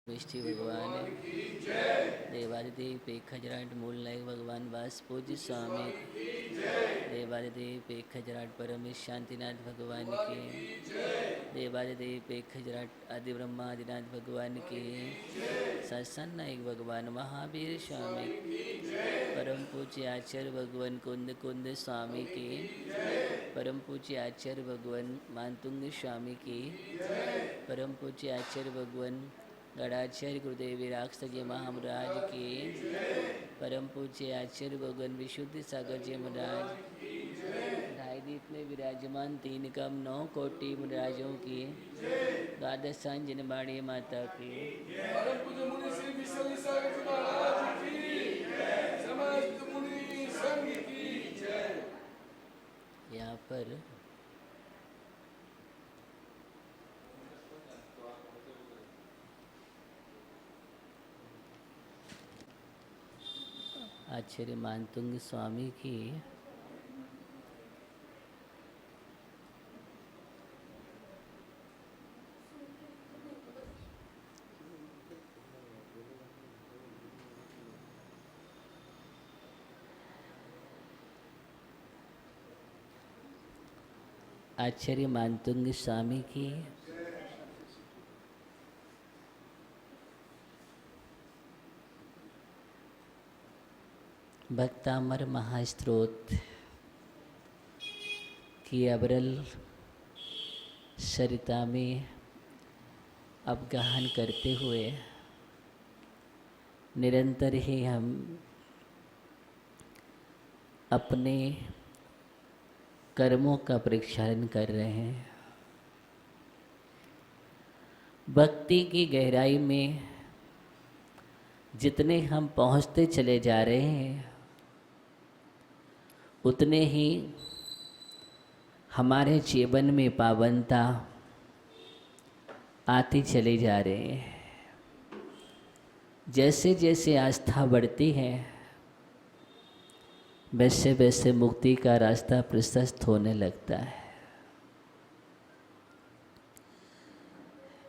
मिष्ठी भगवान देवादिदेव पेखजराट मूल नायक भगवान वास पूज्य स्वामी देवादिदेव पेखजराट परमेश शांतिनाथ भगवान की देवादिदेव पेखजराट आदि ब्रह्मादिनाथ भगवान की सत्संग नायक भगवान महावीर स्वामी परम पूज्य आचार्य भगवान कुंद कुंद स्वामी की परम पूज्य आचार्य भगवान मानतुंग स्वामी की परम पूज्य आचार्य भगवान गणाचार्य गुरुदेव विराक्ष जी महाराज की परम पूज्य आचार्य भगवान विशुद्ध सागर जी महाराज ढाई दीप में विराजमान 3 कम 9 कोटि महाराजों की द्वादशांजन बाणी माता की परम पूज्य मुनि श्री विश्व सागर जी महाराज की समस्त मुनि संघ की जय। यहाँ पर आचार्य मानतुंग स्वामी की आचार्य मानतुंग स्वामी की भक्तामर महास्त्रोत की अबरल सरिता में अवगाहन करते हुए निरंतर ही हम अपने कर्मों का प्रक्षालन कर रहे हैं। भक्ति की गहराई में जितने हम पहुँचते चले जा रहे हैं उतने ही हमारे जीवन में पावनता आती चली जा रही है। जैसे जैसे आस्था बढ़ती है वैसे वैसे मुक्ति का रास्ता प्रशस्त होने लगता है।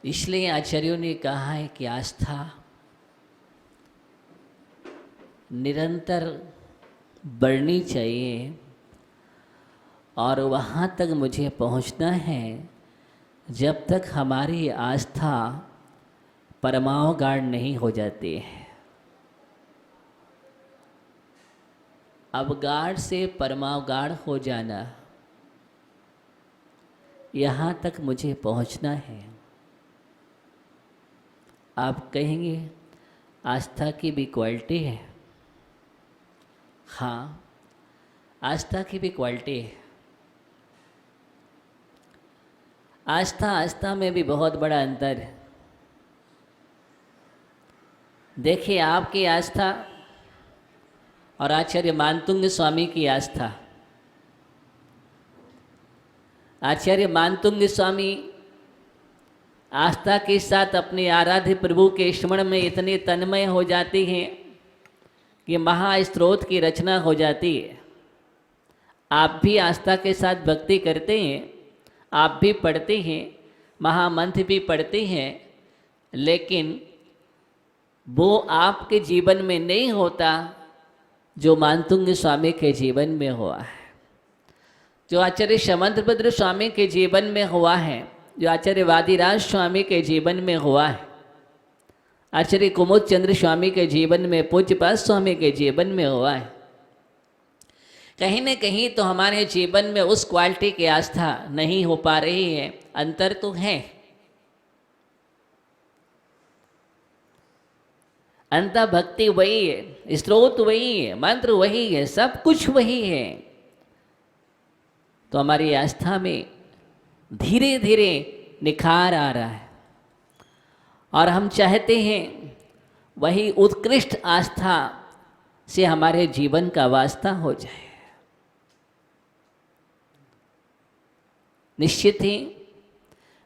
इसलिए आचार्यों ने कहा है कि आस्था निरंतर बढ़नी चाहिए और वहाँ तक मुझे पहुँचना है जब तक हमारी आस्था परमावगाढ़ नहीं हो जाती है। अवगाढ़ से परमावगाढ़ हो जाना, यहाँ तक मुझे पहुँचना है। आप कहेंगे आस्था की भी क्वालिटी है। हाँ, आस्था की भी क्वालिटी है। आस्था आस्था में भी बहुत बड़ा अंतर है। देखिए, आपकी आस्था और आचार्य मानतुंग स्वामी की आस्था। आचार्य मानतुंग स्वामी आस्था के साथ अपने आराध्य प्रभु के स्मरण में इतने तन्मय हो जाते हैं कि महास्त्रोत की रचना हो जाती है। आप भी आस्था के साथ भक्ति करते हैं, आप भी पढ़ते हैं, महामंत्र भी पढ़ते हैं, लेकिन वो आपके जीवन में नहीं होता जो मानतुंग स्वामी के जीवन में हुआ है, जो आचार्य समंतभद्र स्वामी के जीवन में हुआ है, जो आचार्य वादिराज स्वामी के जीवन में हुआ है, आचार्य कुमुद चंद्र स्वामी के जीवन में, पूज्यपाद स्वामी के जीवन में हुआ है। कहीं न कहीं तो हमारे जीवन में उस क्वालिटी की आस्था नहीं हो पा रही है। अंतर तो है, अंत भक्ति वही है, स्रोत वही है, मंत्र वही है, सब कुछ वही है। तो हमारी आस्था में धीरे धीरे निखार आ रहा है और हम चाहते हैं वही उत्कृष्ट आस्था से हमारे जीवन का वास्ता हो जाए। निश्चित ही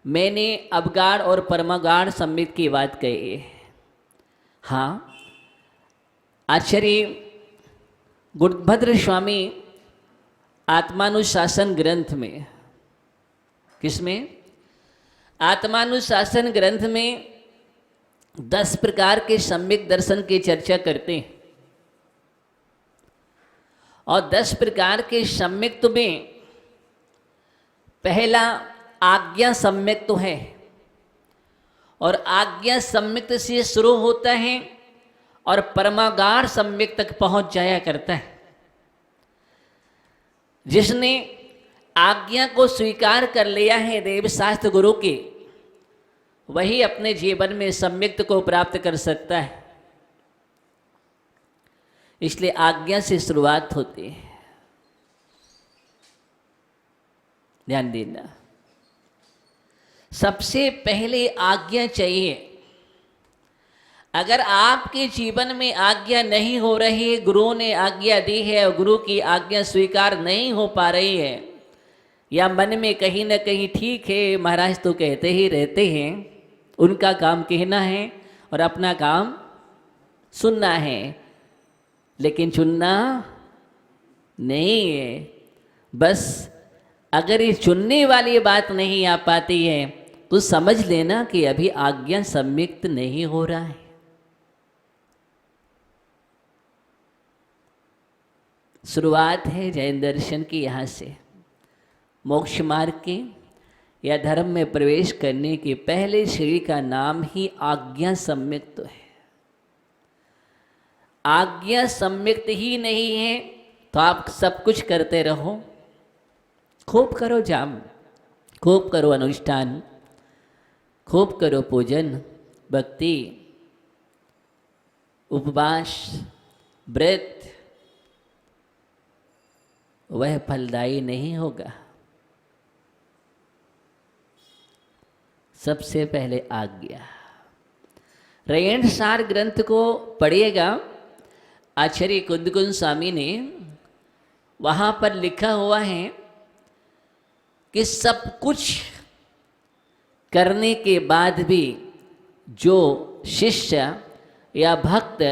मैंने अवगाढ़ और परमागाढ़ सम्मित की बात कही है। हाँ, आचार्य गुरुभद्र स्वामी आत्मानुशासन ग्रंथ में, किसमें? आत्मानुशासन ग्रंथ में 10 प्रकार के सम्यक दर्शन की चर्चा करते हैं। और 10 प्रकार के सम्यक्त में पहला आज्ञा सम्यक्त तो है, और आज्ञा सम्यक्त से शुरू होता है और परमागार सम्यक तक पहुंच जाया करता है। जिसने आज्ञा को स्वीकार कर लिया है देव शास्त्र गुरु के, वही अपने जीवन में सम्यक्त को प्राप्त कर सकता है। इसलिए आज्ञा से शुरुआत होती है, ध्यान देना। सबसे पहले आज्ञा चाहिए। अगर आपके जीवन में आज्ञा नहीं हो रही है, गुरु ने आज्ञा दी है और गुरु की आज्ञा स्वीकार नहीं हो पा रही है, या मन में कहीं ना कहीं ठीक है महाराज तो कहते ही रहते हैं, उनका काम कहना है और अपना काम सुनना है, लेकिन चुनना नहीं है। बस अगर ये चुनने वाली बात नहीं आ पाती है तो समझ लेना कि अभी आज्ञा सम्यक्त नहीं हो रहा है। शुरुआत है जैन दर्शन की यहाँ से। मोक्ष मार्ग के या धर्म में प्रवेश करने के पहले सीढ़ी का नाम ही आज्ञा सम्यक्त है। आज्ञा सम्यक्त ही नहीं है तो आप सब कुछ करते रहो, खूब करो जाम, खूब करो अनुष्ठान, खूब करो पूजन, भक्ति, उपवास, व्रत, वह फलदायी नहीं होगा। सबसे पहले आज्ञा। रयण सार ग्रंथ को पढ़िएगा, आचार्य कुंदकुंज स्वामी ने वहाँ पर लिखा हुआ है कि सब कुछ करने के बाद भी जो शिष्य या भक्त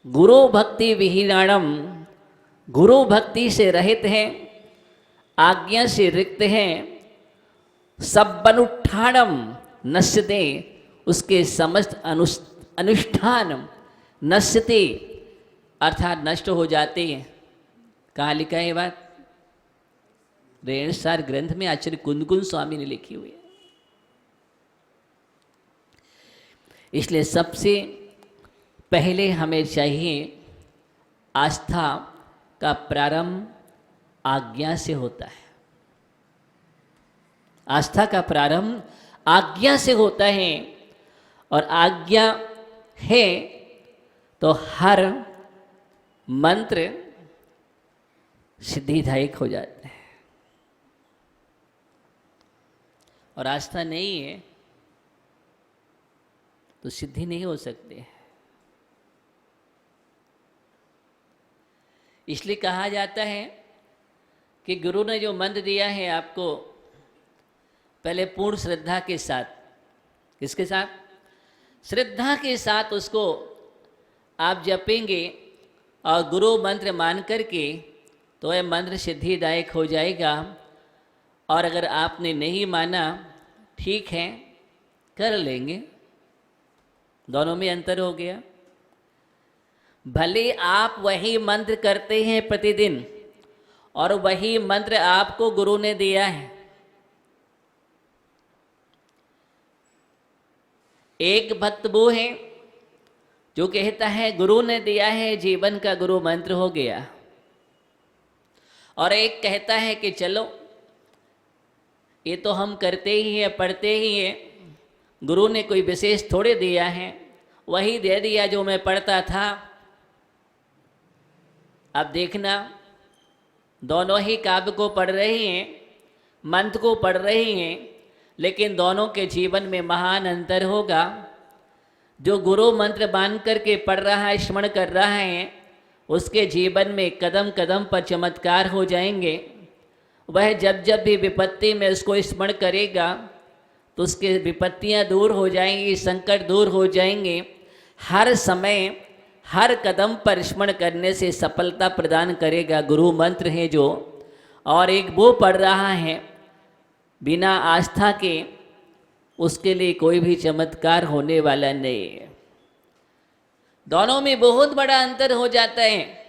गुरु भक्ति विहीनाणम, गुरु भक्ति से रहित हैं, आज्ञा से रिक्त हैं, सब्बनुष्ठानम नश्यते, उसके समस्त अनुष्ठान नश्यते अर्थात नष्ट हो जाते हैं। कहाँ लिखा है ये बात? रेणसार ग्रंथ में आचार्य कुंदकुंज स्वामी ने लिखी हुई है। इसलिए सबसे पहले हमें चाहिए, आस्था का प्रारंभ आज्ञा से होता है। आस्था का प्रारंभ आज्ञा से होता है, और आज्ञा है तो हर मंत्र सिद्धिदायक हो जाता है। और आस्था नहीं है तो सिद्धि नहीं हो सकती। इसलिए कहा जाता है कि गुरु ने जो मंत्र दिया है आपको, पहले पूर्ण श्रद्धा के साथ, किसके साथ? श्रद्धा के साथ उसको आप जपेंगे और गुरु मंत्र मान करके तो वह मंत्र सिद्धिदायक हो जाएगा। और अगर आपने नहीं माना, ठीक है कर लेंगे, दोनों में अंतर हो गया। भले आप वही मंत्र करते हैं प्रतिदिन और वही मंत्र आपको गुरु ने दिया है। एक भक्त वो है जो कहता है गुरु ने दिया है, जीवन का गुरु मंत्र हो गया, और एक कहता है कि चलो ये तो हम करते ही हैं, पढ़ते ही हैं, गुरु ने कोई विशेष थोड़े दिया है, वही दे दिया जो मैं पढ़ता था। अब देखना, दोनों ही काव्य को पढ़ रहे हैं, मंत्र को पढ़ रहे हैं, लेकिन दोनों के जीवन में महान अंतर होगा। जो गुरु मंत्र मान करके पढ़ रहा है, स्मरण कर रहा है, उसके जीवन में कदम कदम पर चमत्कार हो जाएंगे। वह जब जब भी विपत्ति में उसको स्मरण करेगा तो उसके विपत्तियां दूर हो जाएंगी, संकट दूर हो जाएंगे। हर समय हर कदम पर स्मरण करने से सफलता प्रदान करेगा। गुरु मंत्र है जो, और एक वो पढ़ रहा है बिना आस्था के, उसके लिए कोई भी चमत्कार होने वाला नहीं है। दोनों में बहुत बड़ा अंतर हो जाता है।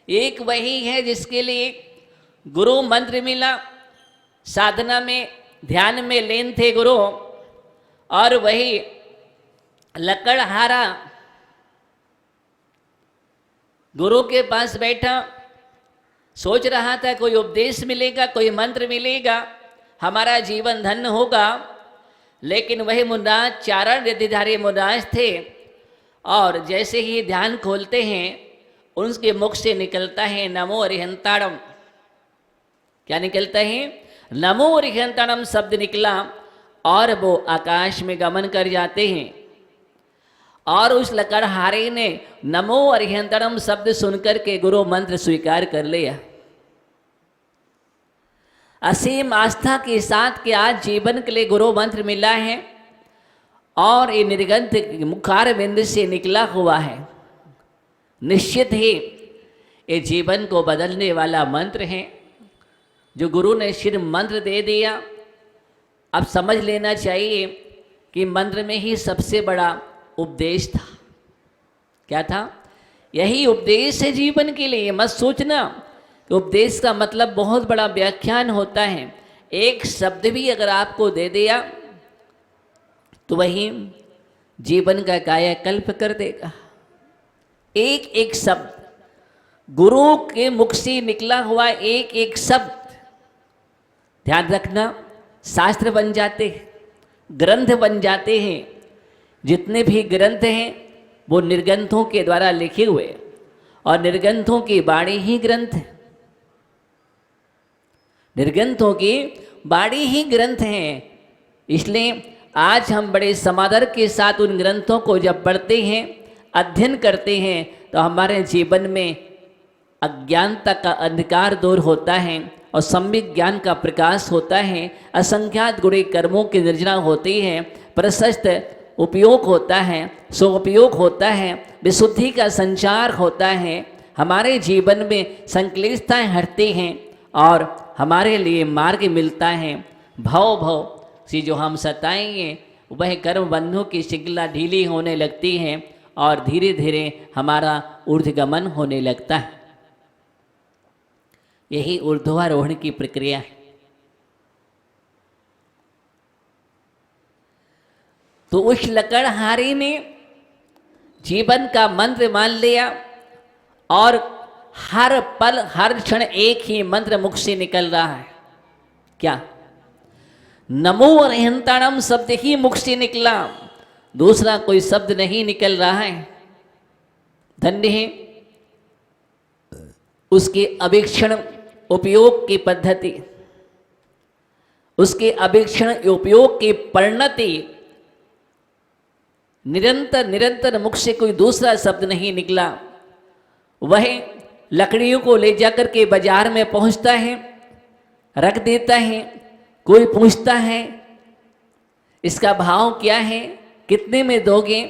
एक वही है जिसके लिए गुरु मंत्र मिला, साधना में ध्यान में लीन थे गुरु, और वही लकड़हारा गुरु के पास बैठा, सोच रहा था कोई उपदेश मिलेगा, कोई मंत्र मिलेगा, हमारा जीवन धन्य होगा। लेकिन वही मुन्नाज चारण रिद्धिधारी मुन्नाज थे, और जैसे ही ध्यान खोलते हैं उनके मुख से निकलता है नमो अरिहंताणम। क्या निकलता है? नमो अरिहंताणम शब्द निकला, और वो आकाश में गमन कर जाते हैं। और उस लकड़हारे ने नमो अरिहंताणम शब्द सुनकर के गुरु मंत्र स्वीकार कर लिया। असीम आस्था के साथ कि आज जीवन के लिए गुरु मंत्र मिला है, और ये निर्गंथ मुखार बिंद से निकला हुआ है। निश्चित ही ये जीवन को बदलने वाला मंत्र है जो गुरु ने सिर्फ मंत्र दे दिया। अब समझ लेना चाहिए कि मंत्र में ही सबसे बड़ा उपदेश था। क्या था? यही उपदेश है जीवन के लिए। मत सोचना कि उपदेश का मतलब बहुत बड़ा व्याख्यान होता है। एक शब्द भी अगर आपको दे दिया तो वही जीवन का कायाकल्प कर देगा। एक एक शब्द, गुरु के मुख से निकला हुआ एक एक शब्द, ध्यान रखना, शास्त्र बन जाते हैं, ग्रंथ बन जाते हैं। जितने भी ग्रंथ हैं वो निर्ग्रंथों के द्वारा लिखे हुए, और निर्ग्रंथों की वाणी ही ग्रंथ है। निर्ग्रंथों की वाणी ही ग्रंथ हैं। इसलिए आज हम बड़े समादर के साथ उन ग्रंथों को जब पढ़ते हैं, अध्ययन करते हैं, तो हमारे जीवन में अज्ञानता का अंधकार दूर होता है और सम्यक ज्ञान का प्रकाश होता है। असंख्यात गुणे कर्मों की निर्जना होती है, प्रशस्त उपयोग होता है, सोपयोग होता है, विशुद्धि का संचार होता है। हमारे जीवन में संक्लिष्टताएं हटती हैं और हमारे लिए मार्ग मिलता है। भव भव से जो हम सताएंगे वह कर्म बंधों की श्रृंखला ढीली होने लगती है और धीरे धीरे हमारा ऊर्ध्वगमन होने लगता है। यही ऊर्ध्वारोहण की प्रक्रिया है। तो उस लकड़हारे ने जीवन का मंत्र मान लिया, और हर पल हर क्षण एक ही मंत्र मुख से निकल रहा है। क्या? नमो अरिहंताणम शब्द ही मुख से निकला, दूसरा कोई शब्द नहीं निकल रहा है। धन्य है उसके अवेक्षण उपयोग की पद्धति, उसके अवेक्षण उपयोग की परिणति। निरंतर निरंतर मुख से कोई दूसरा शब्द नहीं निकला। वह लकड़ियों को ले जाकर के बाजार में पहुंचता है, रख देता है। कोई पूछता है इसका भाव क्या है, कितने में दोगे?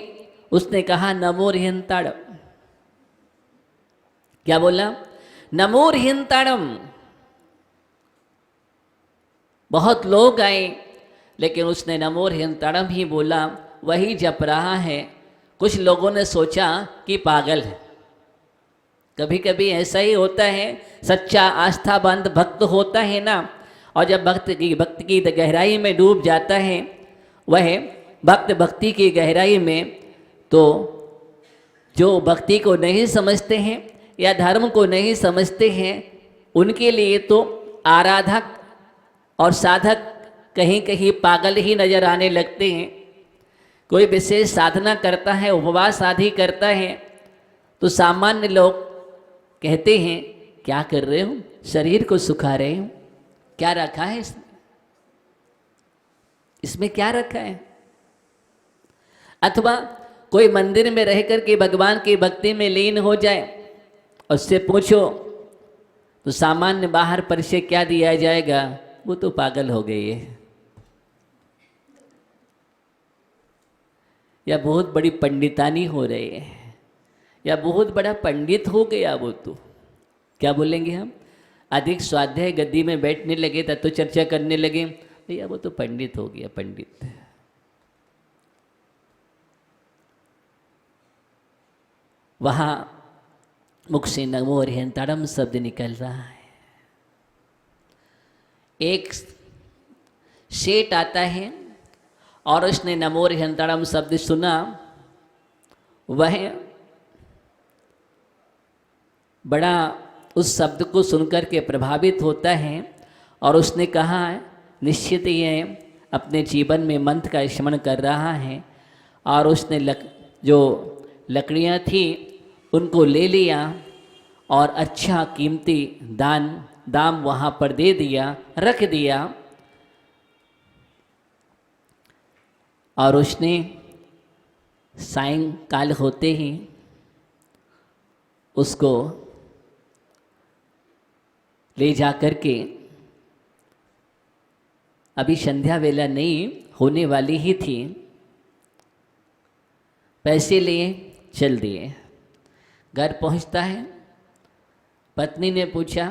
उसने कहा नमो अरिहंताणम। क्या बोला? नमो अरिहंताणम। बहुत लोग आए, लेकिन उसने नमो अरिहंताणम ही बोला, वही जप रहा है। कुछ लोगों ने सोचा कि पागल है। कभी कभी ऐसा ही होता है, सच्चा आस्थाबंद भक्त होता है ना, और जब भक्त की गहराई में डूब जाता है, वह भक्त भक्ति की गहराई में, तो जो भक्ति को नहीं समझते हैं या धर्म को नहीं समझते हैं, उनके लिए तो आराधक और साधक कहीं कहीं पागल ही नजर आने लगते हैं। कोई विशेष साधना करता है, उपवास आदि करता है, तो सामान्य लोग कहते हैं क्या कर रहे हो, शरीर को सुखा रहे हो, क्या रखा है इसमें? इसमें क्या रखा है? अथवा कोई मंदिर में रह करके भगवान की भक्ति में लीन हो जाए, उससे पूछो तो सामान्य बाहर परिचय क्या दिया जाएगा? वो तो पागल हो गई है, या बहुत बड़ी पंडितानी हो रही है, या बहुत बड़ा पंडित हो गया वो। तो क्या बोलेंगे हम? अधिक स्वाध्याय गद्दी में बैठने लगे तब तो चर्चा करने लगे, भैया वो तो पंडित हो गया, पंडित। वहाँ मुख से नमो हरिहंताड़म शब्द निकल रहा है। एक सेठ आता है और उसने नमो हरिहंताड़म शब्द सुना। वह बड़ा उस शब्द को सुनकर के प्रभावित होता है और उसने कहा निश्चित ये अपने जीवन में मंत्र का स्मरण कर रहा है। और उसने जो लकड़ियाँ थी उनको ले लिया और अच्छा कीमती दाम वहाँ पर दे दिया, रख दिया। और उसने सायंकाल होते ही उसको ले जा कर के, अभी संध्या वेला नहीं होने वाली ही थी, पैसे लिए चल दिए। घर पहुंचता है, पत्नी ने पूछा,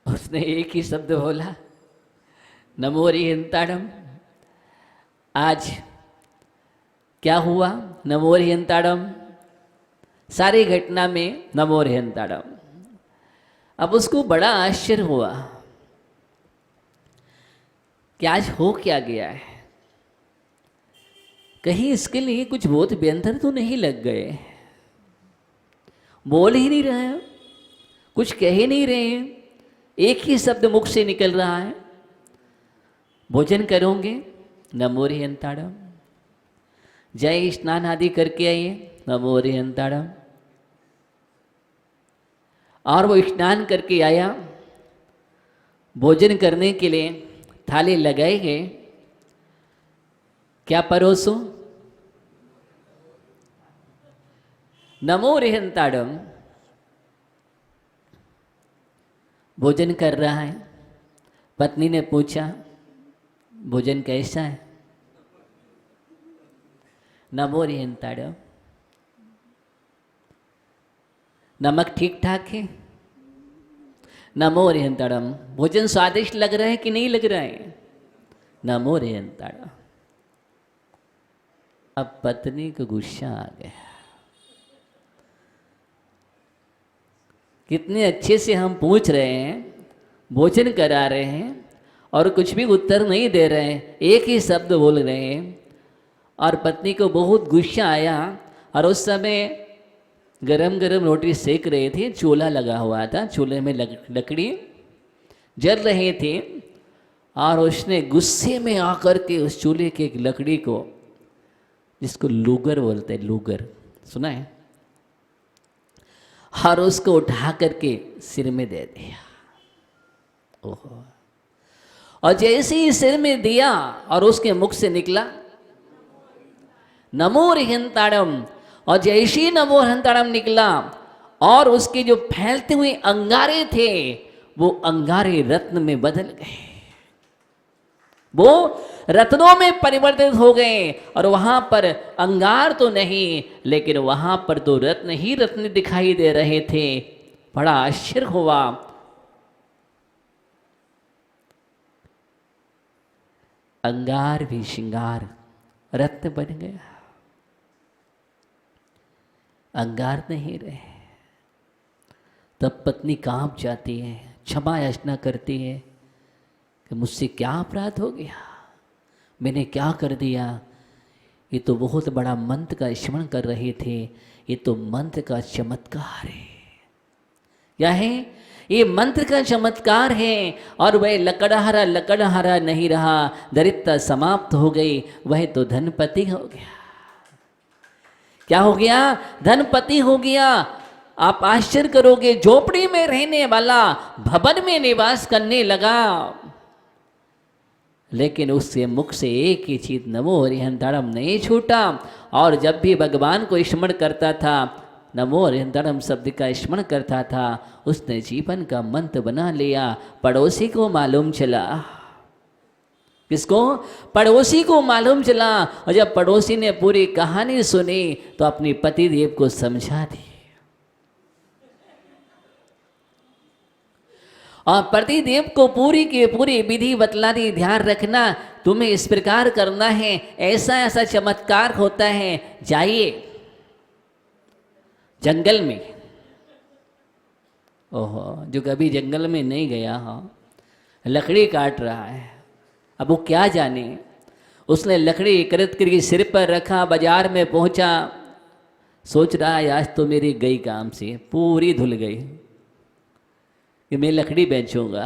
उसने एक ही शब्द बोला, नमो हरिहंताड़म। आज क्या हुआ? नमो हरिहंताड़म। सारी घटना में नमो हरिहंताड़म। अब उसको बड़ा आश्चर्य हुआ कि आज हो क्या गया है, कहीं इसके लिए कुछ बोध व्यंतर तो नहीं लग गए। बोल ही नहीं रहे हैं, कुछ कह ही नहीं रहे हैं, एक ही शब्द मुख से निकल रहा है, भोजन करोगे? नमो हरिहंताड़म। जय स्नान आदि करके आइए, नमो हरिहंताड़म। और वो स्नान करके आया, भोजन करने के लिए थाली लगाए गए। क्या परोसो? नमो हरिहंताड़म। भोजन कर रहा है। पत्नी ने पूछा, भोजन कैसा है? नमो हरिहंताड़म। नमक ठीक ठाक है? नमो हरिहंताड़म। भोजन स्वादिष्ट लग रहा है कि नहीं लग रहा है? नमो हरिहंताड़म। अब पत्नी को गुस्सा आ गया, कितने अच्छे से हम पूछ रहे हैं, भोजन करा रहे हैं और कुछ भी उत्तर नहीं दे रहे हैं, एक ही शब्द बोल रहे हैं। और पत्नी को बहुत गुस्सा आया। और उस समय गरम गरम रोटी सेक रहे थे, चूल्हा लगा हुआ था, चूल्हे में लकड़ी जल रहे थे। और उसने गुस्से में आकर के उस चूल्हे की एक लकड़ी को, जिसको लूगर बोलते हैं, लूगर सुना है, और उसको उठा करके सिर में दे दिया। ओहो! और जैसे ही सिर में दिया और उसके मुख से निकला नमो हरिहंताड़म, और जैसे ही नमो हरिहंताड़म निकला और उसके जो फैलते हुए अंगारे थे वो अंगारे रत्न में बदल गए, वो रत्नों में परिवर्तित हो गए। और वहां पर अंगार तो नहीं, लेकिन वहां पर तो रत्न ही रत्न दिखाई दे रहे थे। बड़ा आश्चर्य हुआ। अंगार भी श्रृंगार रत्न बन गया, अंगार नहीं रहे। तब पत्नी कांप जाती है, क्षमा याचना करती है कि मुझसे क्या अपराध हो गया, मैंने क्या कर दिया। ये तो बहुत बड़ा मंत्र का स्मरण कर रहे थे, ये तो मंत्र का चमत्कार है। क्या है? ये मंत्र का चमत्कार है। और वह लकड़हारा नहीं रहा, दरिद्रता समाप्त हो गई, वह तो धनपति हो गया। क्या हो गया? धनपति हो गया। आप आश्चर्य करोगे, झोपड़ी में रहने वाला भवन में निवास करने लगा, लेकिन उसके मुख से एक ही चीज नमो हरिहंताड़म नहीं छूटा। और जब भी भगवान को स्मरण करता था, नमो हरिहंताड़म शब्द का स्मरण करता था, उसने जीवन का मंत्र बना लिया। पड़ोसी को मालूम चला। किसको? पड़ोसी को मालूम चला। और जब पड़ोसी ने पूरी कहानी सुनी तो अपने पतिदेव को समझा दी। और पतिदेव को पूरी की पूरी विधि बतला दी। ध्यान रखना, तुम्हें इस प्रकार करना है, ऐसा ऐसा चमत्कार होता है, जाइए जंगल में। ओहो, जो कभी जंगल में नहीं गया हो, लकड़ी काट रहा है, अब वो क्या जाने। उसने लकड़ी एकत्रित करके सिर पर रखा, बाजार में पहुंचा, सोच रहा है आज तो मेरी गई काम से, पूरी धुल गई कि मैं लकड़ी बेचूंगा।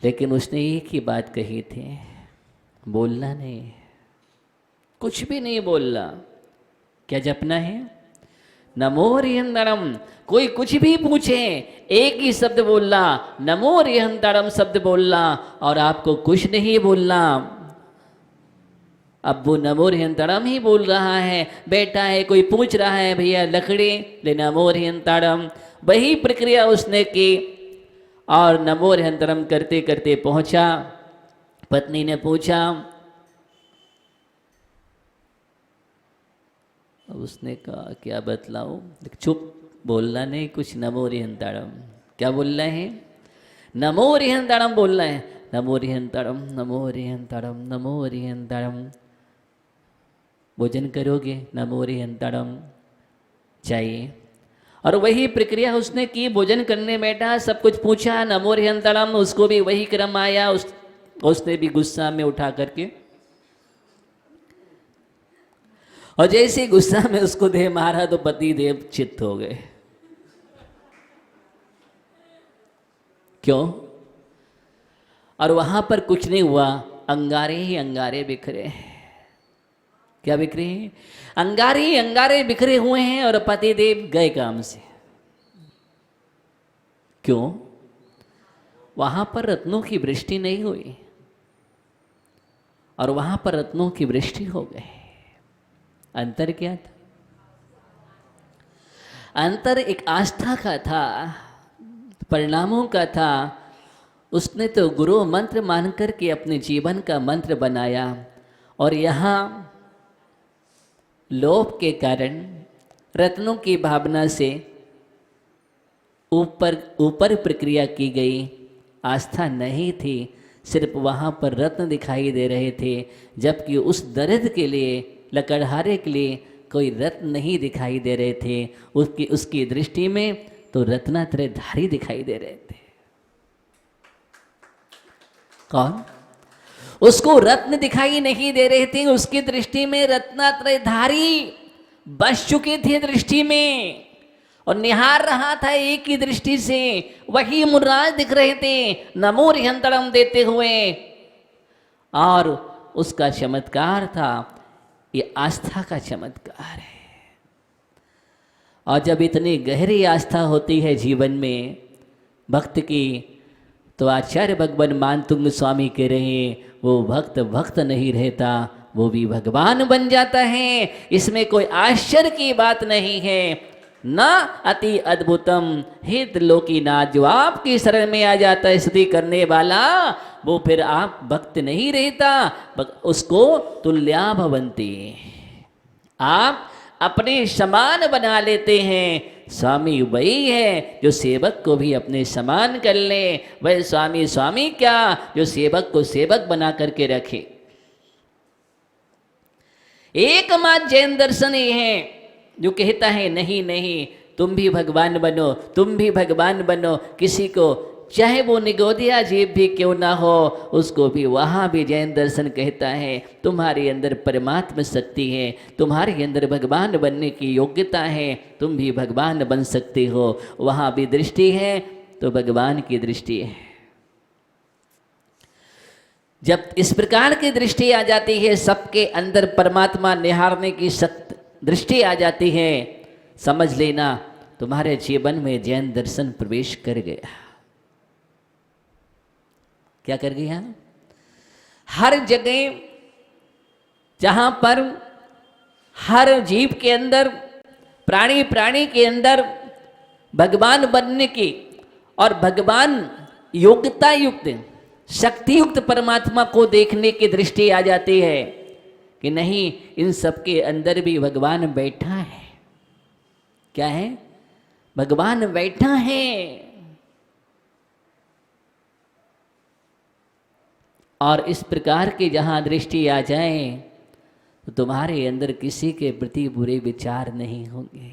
लेकिन उसने एक ही बात कही थी, बोलना नहीं, कुछ भी नहीं बोलना। क्या जपना है? नमो रिहंतरम। कोई कुछ भी पूछे, एक ही शब्द बोलना, नमो रिहंतरम शब्द बोलना, और आपको कुछ नहीं बोलना। अब वो नमो रिहंतरम ही बोल रहा है, बैठा है, कोई पूछ रहा है भैया लकड़ी ले, नमो रिहंतरम, वही प्रक्रिया उसने की और नमो रिहंतरम करते करते पहुंचा। पत्नी ने पूछा, उसने कहा क्या बतलाऊं, चुप, बोलना नहीं कुछ, नमो रिहंतरम। क्या बोलना है? नमो रिहंतरम बोलना है, नमो रिहंतरम, नमो रिहंतरम, नमो रिहंतरम। भोजन करोगे? नमो रिहंतरम। चाहिए, और वही प्रक्रिया उसने की। भोजन करने बैठा, सब कुछ पूछा, नमो रिहंतरम, उसको भी वही क्रम आया। उसने भी गुस्सा में उठा करके, और जैसे गुस्सा में उसको दे मारा तो पति देव चित्त हो गए। क्यों? और वहां पर कुछ नहीं हुआ, अंगारे ही अंगारे बिखरे। क्या बिखरे? अंगारे ही अंगारे बिखरे हुए हैं, और पति देव गए काम से। क्यों? वहां पर रत्नों की वृष्टि नहीं हुई, और वहां पर रत्नों की वृष्टि हो गई। अंतर क्या था? अंतर एक आस्था का था, परिणामों का था। उसने तो गुरु मंत्र मानकर के अपने जीवन का मंत्र बनाया, और यहाँ लोभ के कारण, रत्नों की भावना से ऊपर प्रक्रिया की गई। आस्था नहीं थी, सिर्फ वहाँ पर रत्न दिखाई दे रहे थे, जबकि उस दर्द के लिए, लकड़हारे के लिए कोई रत्न नहीं दिखाई दे रहे थे। उसकी दृष्टि में तो रत्नात्रयधारी दिखाई दे रहे थे। कौन? उसको रत्न दिखाई नहीं दे रहे थे, उसकी दृष्टि में रत्नात्रयधारी बस चुके थे दृष्टि में, और निहार रहा था एक ही दृष्टि से। वही मुर्राज दिख रहे थे नमो रिहंतरम देते हुए, और उसका चमत्कार था, ये आस्था का चमत्कार है। और जब इतनी गहरी आस्था होती है जीवन में भक्त की, तो आचार्य भगवान मानतुंग स्वामी कह रहे हैं, वो भक्त भक्त नहीं रहता, वो भी भगवान बन जाता है। इसमें कोई आश्चर्य की बात नहीं है। ना अति अद्भुतम हित लोकीनाथ, जो आपकी शरण में आ जाता है स्तुति करने वाला, वो फिर आप भक्त नहीं रहता, उसको तुल्या भवन्ति, आप अपने समान बना लेते हैं। स्वामी वही है जो सेवक को भी अपने समान कर ले। वह स्वामी स्वामी क्या, जो सेवक को सेवक बना करके रखे। एकमात्र जैन दर्शन ये है जो कहता है नहीं नहीं, तुम भी भगवान बनो, तुम भी भगवान बनो। किसी को चाहे वो निगोदिया जीव भी क्यों ना हो, उसको भी वहाँ भी जैन दर्शन कहता है तुम्हारे अंदर परमात्मा शक्ति है, तुम्हारे अंदर भगवान बनने की योग्यता है, तुम भी भगवान बन सकते हो। वहाँ भी दृष्टि है तो भगवान की दृष्टि है। जब इस प्रकार की दृष्टि आ जाती है, सबके अंदर परमात्मा निहारने की दृष्टि आ जाती है, समझ लेना तुम्हारे जीवन में जैन दर्शन प्रवेश कर गया। क्या कर गया? हर जगह जहां पर हर जीव के अंदर, प्राणी प्राणी के अंदर भगवान बनने की और भगवान योग्यता युक्त, शक्ति युक्त परमात्मा को देखने की दृष्टि आ जाती है कि नहीं, इन सबके अंदर भी भगवान बैठा है। क्या है? भगवान बैठा है। और इस प्रकार की जहाँ दृष्टि आ जाए तो तुम्हारे अंदर किसी के प्रति बुरे विचार नहीं होंगे,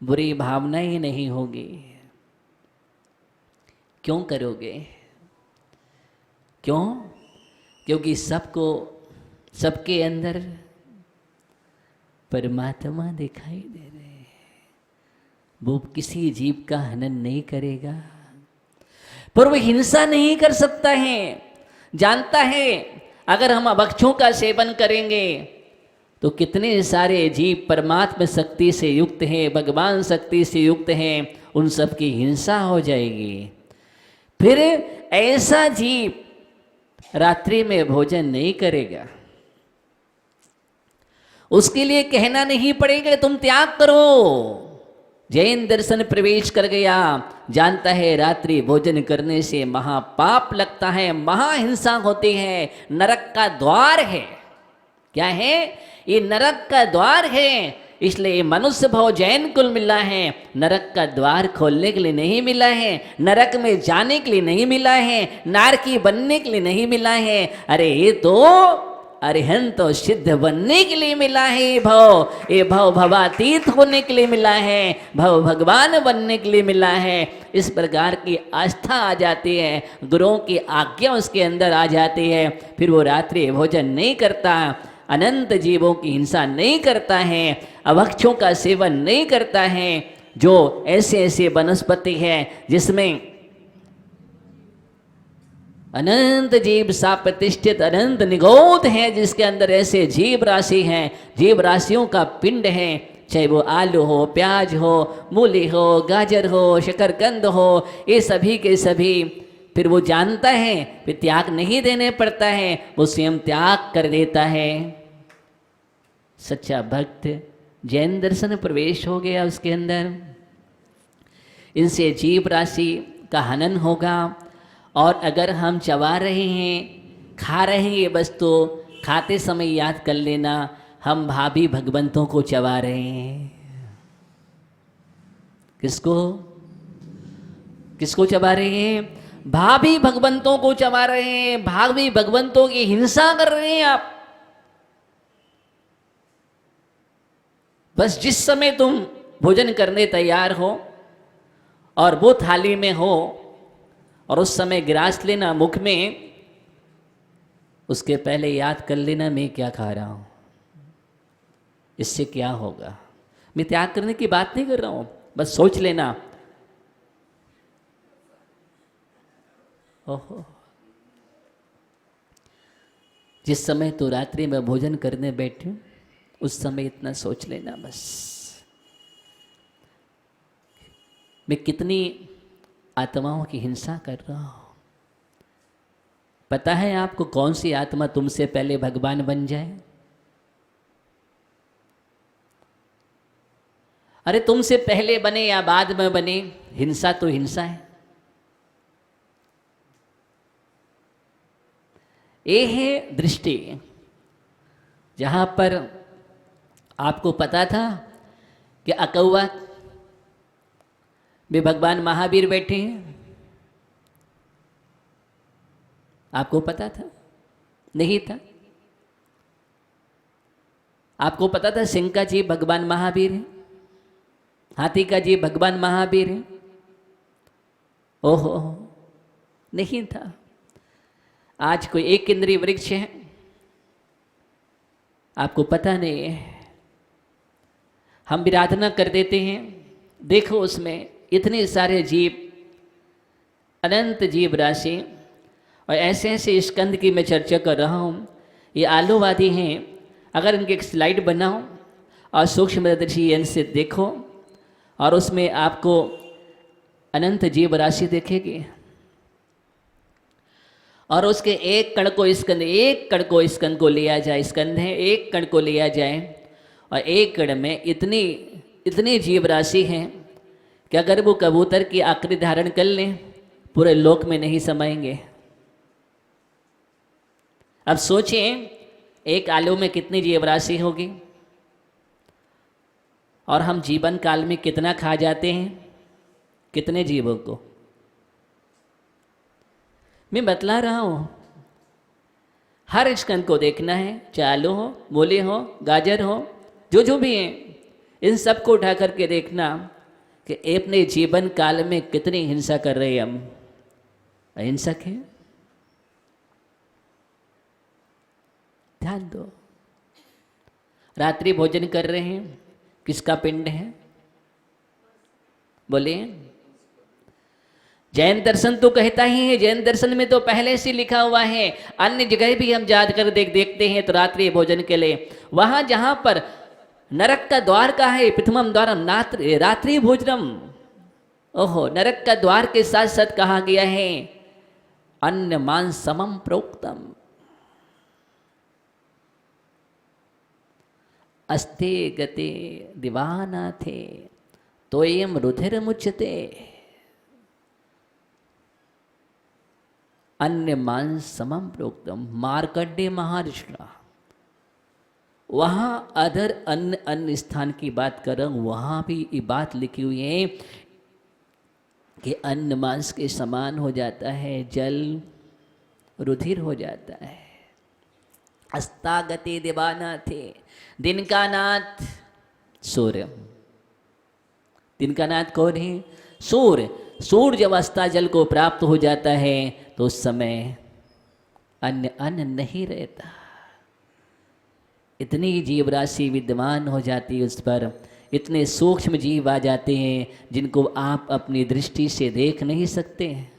बुरी भावनाएं नहीं होगी। क्यों करोगे? क्यों? क्योंकि सबको, सबके अंदर परमात्मा दिखाई दे रहे हैं। वो किसी जीव का हनन नहीं करेगा, पर वो हिंसा नहीं कर सकता है। जानता है अगर हम अभक्षों का सेवन करेंगे तो कितने सारे जीव परमात्मा शक्ति से युक्त हैं, भगवान शक्ति से युक्त हैं, उन सब की हिंसा हो जाएगी। फिर ऐसा जीव रात्रि में भोजन नहीं करेगा। उसके लिए कहना नहीं पड़ेगा तुम त्याग करो। जैन दर्शन प्रवेश कर गया, जानता है रात्रि भोजन करने से महापाप लगता है, महाहिंसा होती है, नरक का द्वार है। क्या है? ये नरक का द्वार है। इसलिए मनुष्य भाव जैन कुल मिला है, नरक का द्वार खोलने के लिए नहीं मिला है, नरक में जाने के लिए नहीं मिला है, नारकी बनने के लिए नहीं मिला है। अरे ये तो अरिहंत तो सिद्ध बनने के लिए मिला है। ये भव भवातीत होने के लिए मिला है, भव भगवान बनने के लिए मिला है। इस प्रकार की आस्था आ जाती है, गुरुओं की आज्ञा उसके अंदर आ जाती है। फिर वो रात्रि भोजन नहीं करता, अनंत जीवों की हिंसा नहीं करता है, अभक्षों का सेवन नहीं करता है। जो ऐसे ऐसे वनस्पति है जिसमें अनंत जीव सा प्रतिष्ठित अनंत निगोद है, जिसके अंदर ऐसे जीव राशि हैं, जीव राशियों का पिंड है, चाहे वो आलू हो, प्याज हो, मूली हो, गाजर हो, शकरकंद हो, ये सभी के सभी। फिर वो जानता है फिर त्याग नहीं देने पड़ता है, वो स्वयं त्याग कर देता है। सच्चा भक्त जैन दर्शन प्रवेश हो गया उसके अंदर, इनसे जीव राशि का हनन होगा। और अगर हम चबा रहे हैं, खा रहे हैं ये वस्तु, खाते समय याद कर लेना हम भाभी भगवंतों को चबा रहे हैं। किसको? किसको चबा रहे हैं? भाभी भगवंतों को चबा रहे हैं, भाभी भगवंतों की हिंसा कर रहे हैं आप। बस जिस समय तुम भोजन करने तैयार हो और वो थाली में हो और उस समय गिरास लेना मुख में, उसके पहले याद कर लेना मैं क्या खा रहा हूं, इससे क्या होगा। मैं त्याग करने की बात नहीं कर रहा हूं, बस सोच लेना। ओहो, जिस समय तो रात्रि में भोजन करने बैठे उस समय इतना सोच लेना बस, मैं कितनी आत्माओं की हिंसा कर रहा हूं। पता है आपको कौन सी आत्मा तुमसे पहले भगवान बन जाए? अरे तुमसे पहले बने या बाद में बने, हिंसा तो हिंसा है। ये है दृष्टि। जहां पर आपको पता था कि अकौवा में भगवान महावीर बैठे हैं, आपको पता था? नहीं था। आपको पता था सिंह का जीव भगवान महावीर है, हाथी का जीव भगवान महावीर है? ओहो, नहीं था। आज कोई एक इंद्रिय वृक्ष है, आपको पता नहीं है। हम विराधना कर देते हैं, देखो उसमें इतने सारे जीव, अनंत जीव राशि। और ऐसे ऐसे स्कंद की मैं चर्चा कर रहा हूँ, ये आलूवादी हैं। अगर इनकी एक स्लाइड बनाओ और सूक्ष्मदर्शी यानी से देखो और उसमें आपको अनंत जीव राशि दिखेगी। और उसके एक कण को स्कंद, एक कण को स्कंद को लिया जाए, स्कंद है, एक कण को लिया जाए और एक कण में इतनी जीव राशि है कि अगर वो कबूतर की आकृति धारण कर लें पूरे लोक में नहीं समाएंगे। अब सोचिए एक आलू में कितनी जीव राशि होगी और हम जीवन काल में कितना खा जाते हैं, कितने जीवों को। मैं बतला रहा हूं, हर स्कंद को देखना है, चाहे आलू हो, मूली हो, गाजर हो, जो जो भी है, इन सबको उठा करके देखना कि अपने जीवन काल में कितनी हिंसा कर रहे हैं हम। अहिंसक है, ध्यान दो। रात्रि भोजन कर रहे हैं, किसका पिंड है? बोलिए। जैन दर्शन तो कहता ही है, जैन दर्शन में तो पहले से लिखा हुआ है, अन्य जगह भी हम याद कर देखते हैं तो रात्रि भोजन के लिए वहां जहां पर नरक का द्वार का है, प्रथमम द्वारम रात्रि भोजनम। ओहो, नरक का द्वार के साथ साथ कहा गया है अन्न मान समम प्रोक्तम। अस्ते गते दिवाना थे तोयम रुधिर मुच्यते। अन्य मान समम प्रोक्तम। मार्कंडेय महर्षि वहां अदर अन्य अन्य स्थान की बात कर रहा हूं, वहां भी ये बात लिखी हुई है कि अन्न मांस के समान हो जाता है, जल रुधिर हो जाता है। अस्तागते देवानाथे, दिन का नाथ सूर्य। दिन का नाथ कौन है? सूर्य। सूर्य जब अस्ता जल को प्राप्त हो जाता है तो उस समय अन्न नहीं रहता। इतनी जीव राशि विद्यमान हो जाती है उस पर, इतने सूक्ष्म जीव आ जाते हैं जिनको आप अपनी दृष्टि से देख नहीं सकते हैं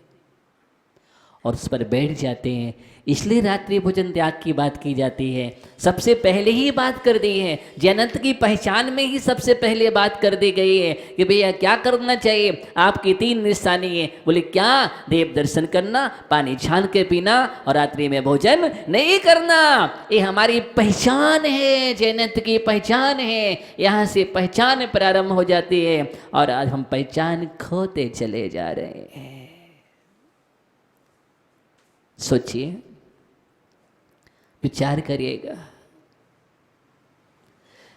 और उस पर बैठ जाते हैं। इसलिए रात्रि भोजन त्याग की बात की जाती है। सबसे पहले ही बात कर दी है, जैनत की पहचान में ही सबसे पहले बात कर दी गई है कि भैया क्या करना चाहिए। आपकी 3 निशानी है। बोले क्या? देव दर्शन करना, पानी छान के पीना और रात्रि में भोजन नहीं करना। ये हमारी पहचान है, जैनत की पहचान है। यहाँ से पहचान प्रारंभ हो जाती है और आज हम पहचान खोते चले जा रहे हैं। सोचिए, विचार करिएगा।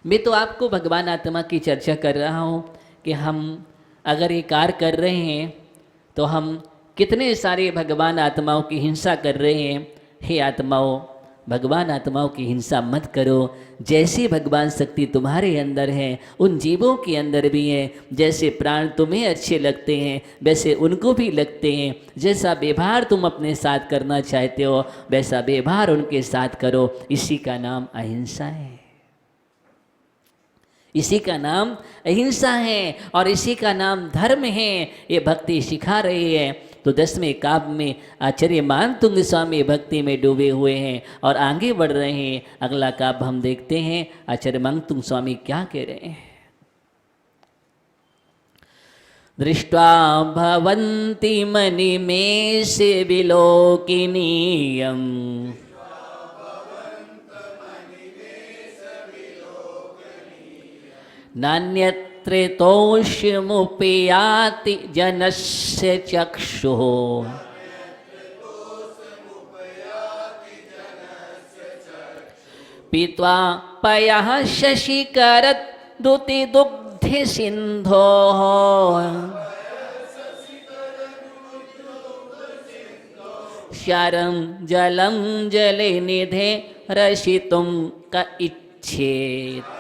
मैं तो आपको भगवान आत्मा की चर्चा कर रहा हूं कि हम अगर ये कार्य कर रहे हैं तो हम कितने सारे भगवान आत्माओं की हिंसा कर रहे हैं। हे आत्माओं, भगवान आत्माओं की हिंसा मत करो। जैसी भगवान शक्ति तुम्हारे अंदर है उन जीवों के अंदर भी है। जैसे प्राण तुम्हें अच्छे लगते हैं वैसे उनको भी लगते हैं। जैसा व्यवहार तुम अपने साथ करना चाहते हो वैसा व्यवहार उनके साथ करो। इसी का नाम अहिंसा है, इसी का नाम अहिंसा है और इसी का नाम धर्म है। ये भक्ति सिखा रही है। तो 10वें काव्य में आचार्य मानतुंग स्वामी भक्ति में डूबे हुए हैं और आगे बढ़ रहे हैं। अगला काव्य हम देखते हैं आचार्य मानतुंग स्वामी क्या कह रहे हैं। दृष्ट्वा भवन्ति मनिमेष विलोकिनीयम् नान्यत्र तोषमुपयाति जनस्य चक्षुः पीत्वा पयः शशिकरत् दुति दुग्धे सिन्धोः क्षारं जलं जले निधे रसितुं क इच्छेत्।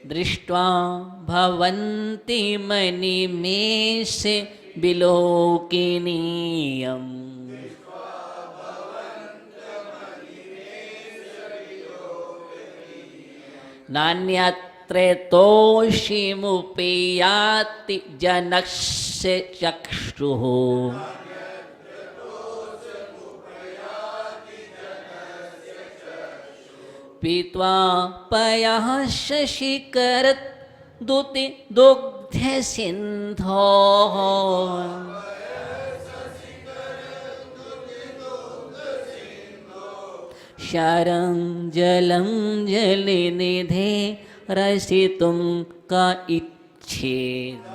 दृष्ट्वा भवन्ति मनिमेष विलोकिनीयम् नान्यत्र तोषिमुपयाति जनस्य चक्षुः पीत्वा पयः शशिकरत् दुति दुग्धे सिन्धोः क्षारं जलं जलनिधे रसितुं क इच्छेत्।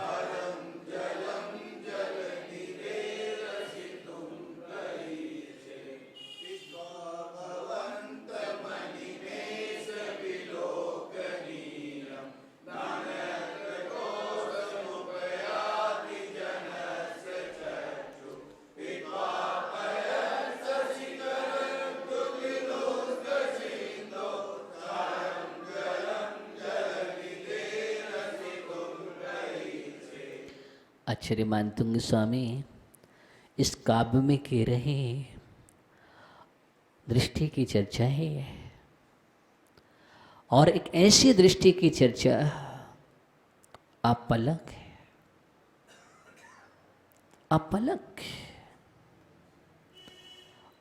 आचार्य मानतुंग स्वामी इस काव्य में कह रहे दृष्टि की चर्चा है, और एक ऐसी दृष्टि की चर्चा अपलक है। अपलक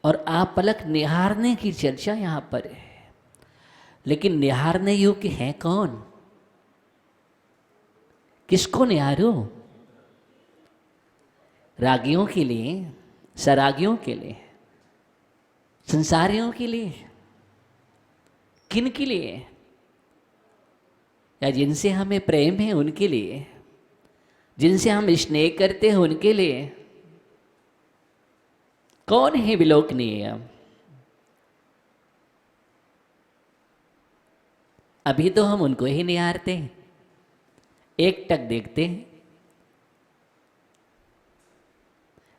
और अपलक निहारने की चर्चा यहाँ पर है। लेकिन निहारने योग्य है कौन? किसको निहारो? रागियों के लिए, सरागियों के लिए, संसारियों के लिए, किन के लिए? या जिनसे हमें प्रेम है उनके लिए, जिनसे हम स्नेह करते हैं उनके लिए? कौन है विलोकनीय? अभी तो हम उनको ही निहारते हैं, एक टक देखते हैं।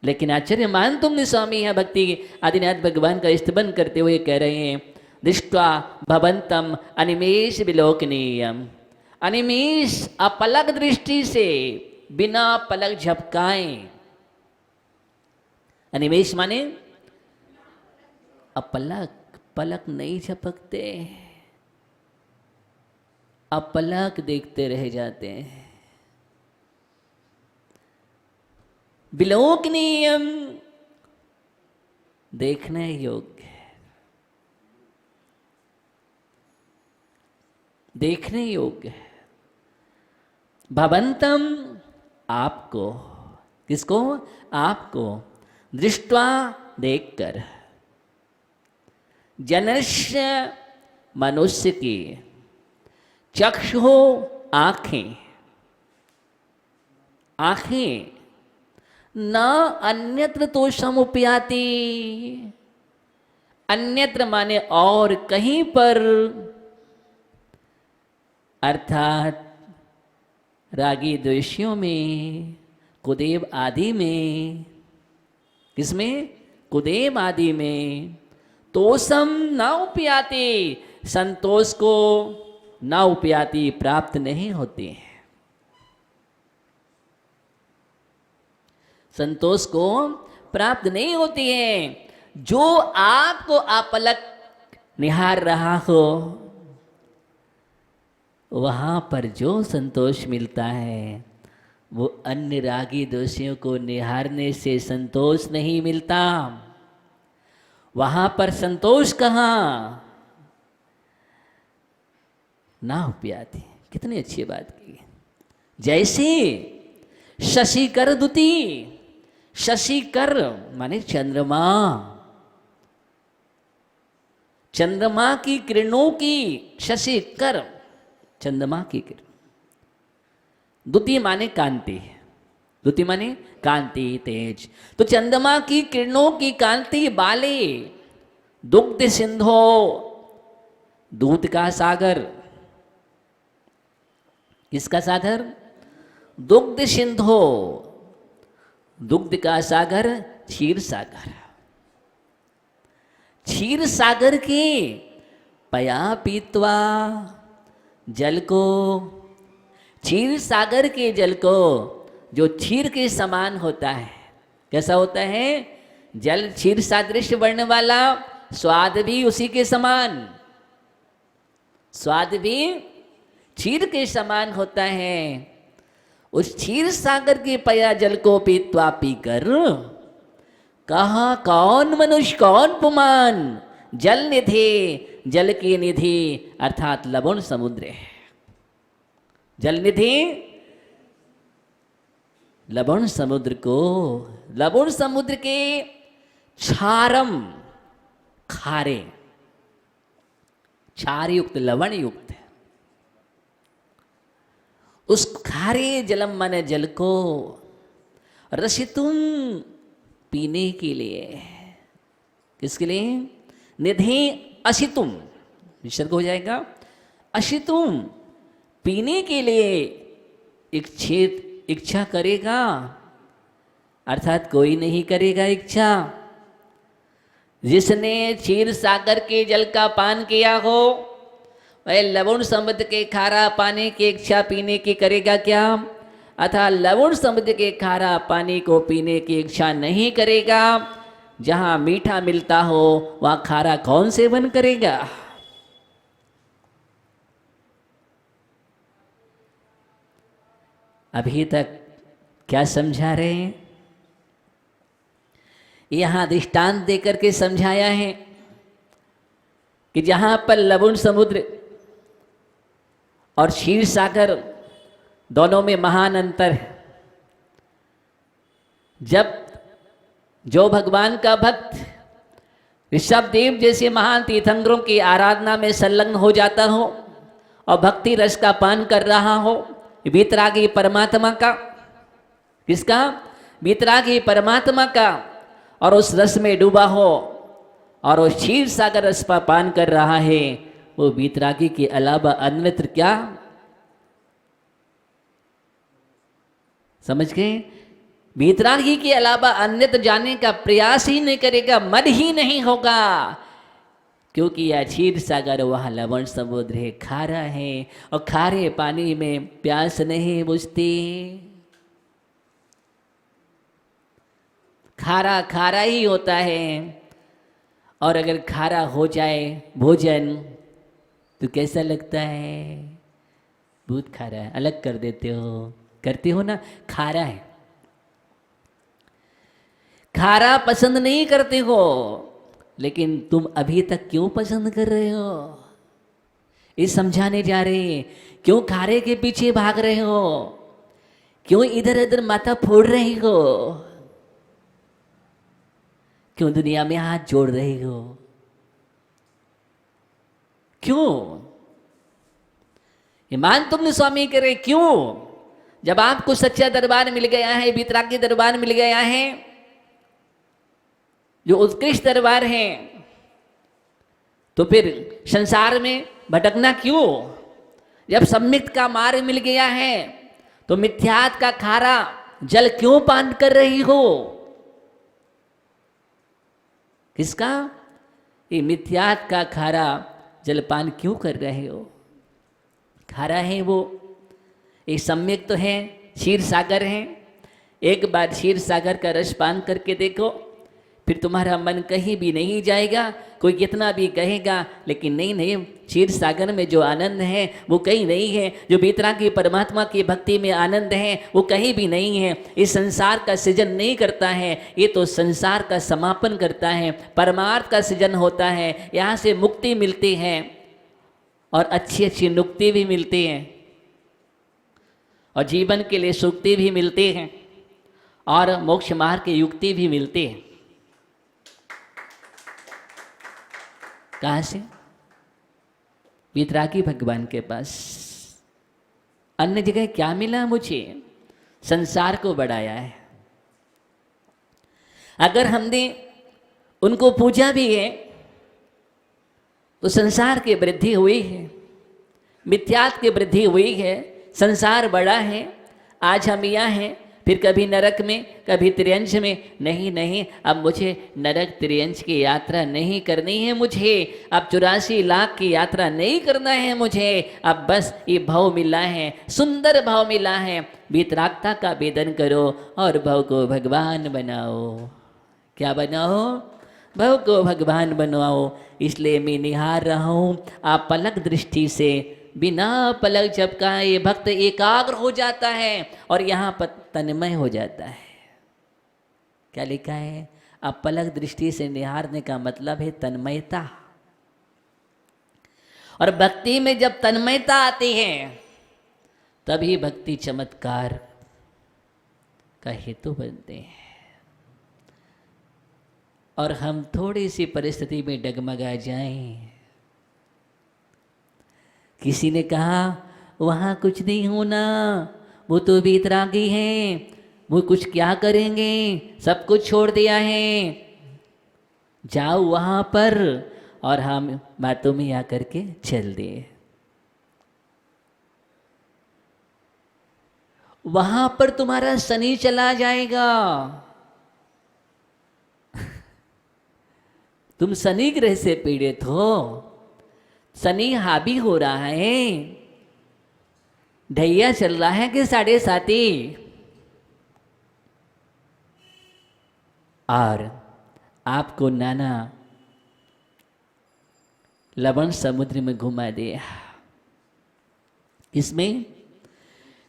लेकिन आचार्य मानतुंग स्वामी यह भक्ति आदिनाथ भगवान का स्तवन करते हुए कह रहे हैं, दृष्ट्वा भवंतम अनिमेष विलोकनीयम। अनिमेष अपलक दृष्टि से, बिना पलक झपकाए। अनिमेष माने अपलक, पलक नहीं झपकते, अपलक देखते रह जाते हैं। विलोकनीयम, देखने योग्य, देखने योग्य। भवंतम, आपको, किसको? आपको, दृष्ट्वा, देखकर। जनस्य, मनुष्य की, चक्षु, आंखें, आंखें, न अन्यत्र तो समुपयाति। अन्यत्र माने और कहीं पर, अर्थात रागी द्वेषियों में, कुदेव आदि में। किसमें? कुदेव आदि में। तोषम न उपयाति, संतोष को न उपयाति, प्राप्त नहीं होती है। संतोष को प्राप्त नहीं होती है। जो आपको अपलक निहार रहा हो, वहां पर जो संतोष मिलता है वो अन्य रागी दोषियों को निहारने से संतोष नहीं मिलता। वहां पर संतोष कहाँ? ना उपयाति। कितनी अच्छी बात की। जैसे शशिकर दुती, शशिकर माने चंद्रमा, चंद्रमा की किरणों की, शशिकर चंद्रमा की किरण। द्युति माने कांति, द्युति माने कांति, तेज। तो चंद्रमा की किरणों की कांति वाले दुग्ध सिंधो, दूध का सागर। किसका सागर? दुग्ध सिंधो, दुग्ध का सागर, क्षीर सागर। क्षीर सागर के पया पीत्वा जल को, क्षीर सागर के जल को, जो क्षीर के समान होता है। कैसा होता है? जल क्षीर सादृश्य बढ़ने वाला, स्वाद भी उसी के समान, स्वाद भी क्षीर के समान होता है। उस क्षीर सागर के पया जल को पीत्वा पीकर, कहा कौन मनुष्य, कौन पुमान, जल निधि, जल की निधि अर्थात लवण समुद्र है। जल निधि, लवण समुद्र को, लवण समुद्र के क्षारम, खारे, क्षार युक्त, लवण युक्त, उस खारे जलम माने जल को रसितुम, पीने के लिए। किसके लिए? निधि अशितुम, विसर्ग हो जाएगा, अशितुम, पीने के लिए इच्छा करेगा, अर्थात कोई नहीं करेगा इच्छा। जिसने क्षीर सागर के जल का पान किया हो, वह लवण समुद्र के खारा पानी की इच्छा पीने की करेगा क्या? अतः लवण समुद्र के खारा पानी को पीने की इच्छा नहीं करेगा। जहां मीठा मिलता हो वहां खारा कौन सेवन करेगा? अभी तक क्या समझा रहे हैं? यहां दृष्टांत देकर के समझाया है कि जहां पर लवण समुद्र और क्षीर सागर दोनों में महान अंतर है। जब जो भगवान का भक्त ऋषभदेव जैसे महान तीर्थंकरों की आराधना में संलग्न हो जाता हो और भक्ति रस का पान कर रहा हो, वीतरागी परमात्मा का, किसका? वीतरागी परमात्मा का, और उस रस में डूबा हो और वो क्षीर सागर रस का पान कर रहा है, वो वीतरागी के अलावा अन्यत्र क्या? समझ गए? वीतरागी के अलावा अन्यत्र जाने का प्रयास ही नहीं करेगा, मन ही नहीं होगा, क्योंकि यह क्षीर सागर वह लवण समुद्र है, खारा है, और खारे पानी में प्यास नहीं बुझती। खारा खारा ही होता है, और अगर खारा हो जाए भोजन तो कैसा लगता है? बहुत खारा है, अलग कर देते हो, करते हो ना? खारा है, खारा पसंद नहीं करते हो, लेकिन तुम अभी तक क्यों पसंद कर रहे हो? इस समझाने जा रहे हैं। क्यों खारे के पीछे भाग रहे हो? क्यों इधर उधर माथा फोड़ रहे हो? क्यों दुनिया में हाथ जोड़ रहे हो? क्यों? ईमान तुमने स्वामी करे क्यों? जब आपको सच्चा दरबार मिल गया है, वीतरागी दरबार मिल गया है, जो उत्कृष्ट दरबार है, तो फिर संसार में भटकना क्यों? जब सम्यक का मार्ग मिल गया है, तो मिथ्यात का खारा जल क्यों पान कर रही हो? किसका? ये मिथ्यात का खारा जलपान क्यों कर रहे हो? खारा है वो, ये सम्यक तो है, क्षीर सागर है। एक बार क्षीर सागर का रस पान करके देखो, फिर तुम्हारा मन कहीं भी नहीं जाएगा। कोई कितना भी कहेगा, लेकिन नहीं नहीं, क्षीर सागर में जो आनंद है वो कहीं नहीं है। जो वीतरागी परमात्मा की भक्ति में आनंद है वो कहीं भी नहीं है। इस संसार का सृजन नहीं करता है, ये तो संसार का समापन करता है, परमार्थ का सृजन होता है। यहाँ से मुक्ति मिलती है, और अच्छी अच्छी नुक्ति भी मिलती हैं, और जीवन के लिए सुक्ति भी मिलती हैं, और मोक्ष मार्ग की युक्ति भी मिलती है। कहाँ से? वीतरागी भगवान के पास। अन्य जगह क्या मिला मुझे? संसार को बढ़ाया है। अगर हमने उनको पूजा भी है तो संसार की वृद्धि हुई है, मिथ्यात्व की वृद्धि हुई है, संसार बड़ा है। आज हम यहाँ हैं, फिर कभी नरक में, कभी त्रियंश में। नहीं नहीं, अब मुझे नरक त्रियंश की यात्रा नहीं करनी है। मुझे अब 84 लाख की यात्रा नहीं करना है। मुझे अब बस ये भाव मिला है, सुंदर भाव मिला है। वीतरागता का वेदन करो और भव को भगवान बनाओ। क्या बनाओ? भव को भगवान बनाओ। इसलिए मैं निहार रहा हूँ, आप पलक दृष्टि से, बिना पलक झपकाए ये भक्त एकाग्र हो जाता है और यहाँ पर तन्मय हो जाता है। क्या लिखा है? अब पलक दृष्टि से निहारने का मतलब है तन्मयता। और भक्ति में जब तन्मयता आती है तभी भक्ति चमत्कार का हेतु बनते हैं। और हम थोड़ी सी परिस्थिति में डगमगा जाएं, किसी ने कहा वहाँ कुछ नहीं होना, वो तो वीतरागी हैं, वो कुछ क्या करेंगे, सब कुछ छोड़ दिया है, जाओ वहाँ पर। और हम बातों में आकर के चल दिए। वहाँ पर तुम्हारा शनि चला जाएगा। तुम शनि ग्रह से पीड़ित हो, शनि हावी हो रहा है। ढैया चल रहा है कि 7.5। और आपको नाना लवण समुद्र में घुमा दिया। किसमें?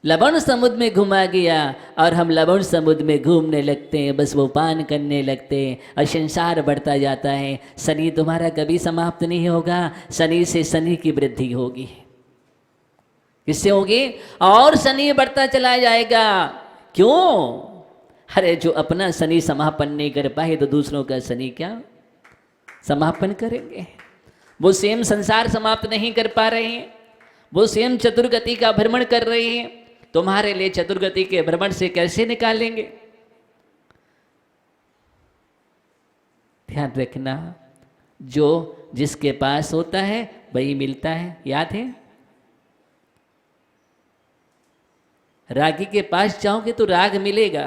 लवण समुद्र में घुमा गया और हम लवण समुद्र में घूमने लगते हैं, बस वो पान करने लगते हैं और संसार बढ़ता जाता है। शनि तुम्हारा कभी समाप्त नहीं होगा, शनि से शनि की वृद्धि होगी। किससे होगी? और शनि बढ़ता चला जाएगा। क्यों? अरे जो अपना शनि समापन नहीं कर पाए तो दूसरों का शनि क्या समापन करेंगे? वो स्वयं संसार समाप्त नहीं कर पा रहे हैं, वो स्वयं चतुर्गति का भ्रमण कर रहे हैं, तुम्हारे लिए चतुर्गति के भ्रमण से कैसे निकालेंगे? ध्यान रखना, जो जिसके पास होता है वही मिलता है। याद है? रागी के पास जाओगे तो राग मिलेगा,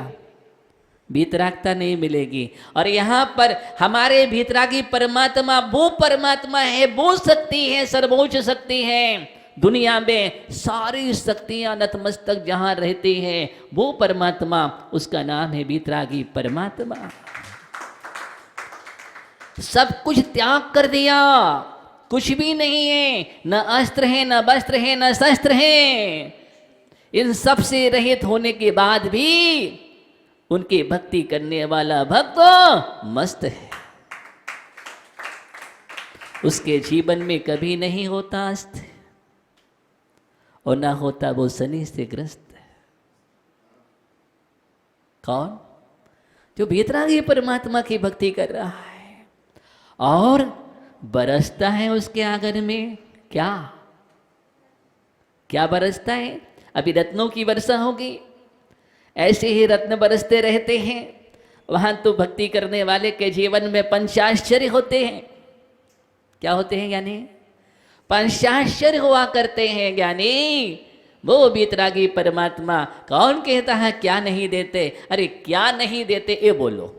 भीतरागता नहीं मिलेगी। और यहाँ पर हमारे भीतरागी परमात्मा वो परमात्मा है, वो शक्ति है, सर्वोच्च शक्ति है। दुनिया में सारी शक्तियां नतमस्तक जहाँ रहती हैं वो परमात्मा, उसका नाम है भीतरागी परमात्मा। सब कुछ त्याग कर दिया, कुछ भी नहीं है, न अस्त्र है, न वस्त्र है, न शस्त्र है। इन सब से रहित होने के बाद भी उनकी भक्ति करने वाला भक्त मस्त है। उसके जीवन में कभी नहीं होता अस्त और ना होता वो शनि से ग्रस्त। कौन? जो भीतरागी परमात्मा की भक्ति कर रहा है और बरसता है उसके आंगन में। क्या क्या बरसता है? अभी रत्नों की वर्षा होगी, ऐसे ही रत्न बरसते रहते हैं। वहां तो भक्ति करने वाले के जीवन में पंचाश्चर्य होते हैं। क्या होते हैं ज्ञानी? पंचाश्चर्य हुआ करते हैं ज्ञानी। वो भीतरागी परमात्मा कौन कहता है क्या नहीं देते? अरे क्या नहीं देते ये बोलो।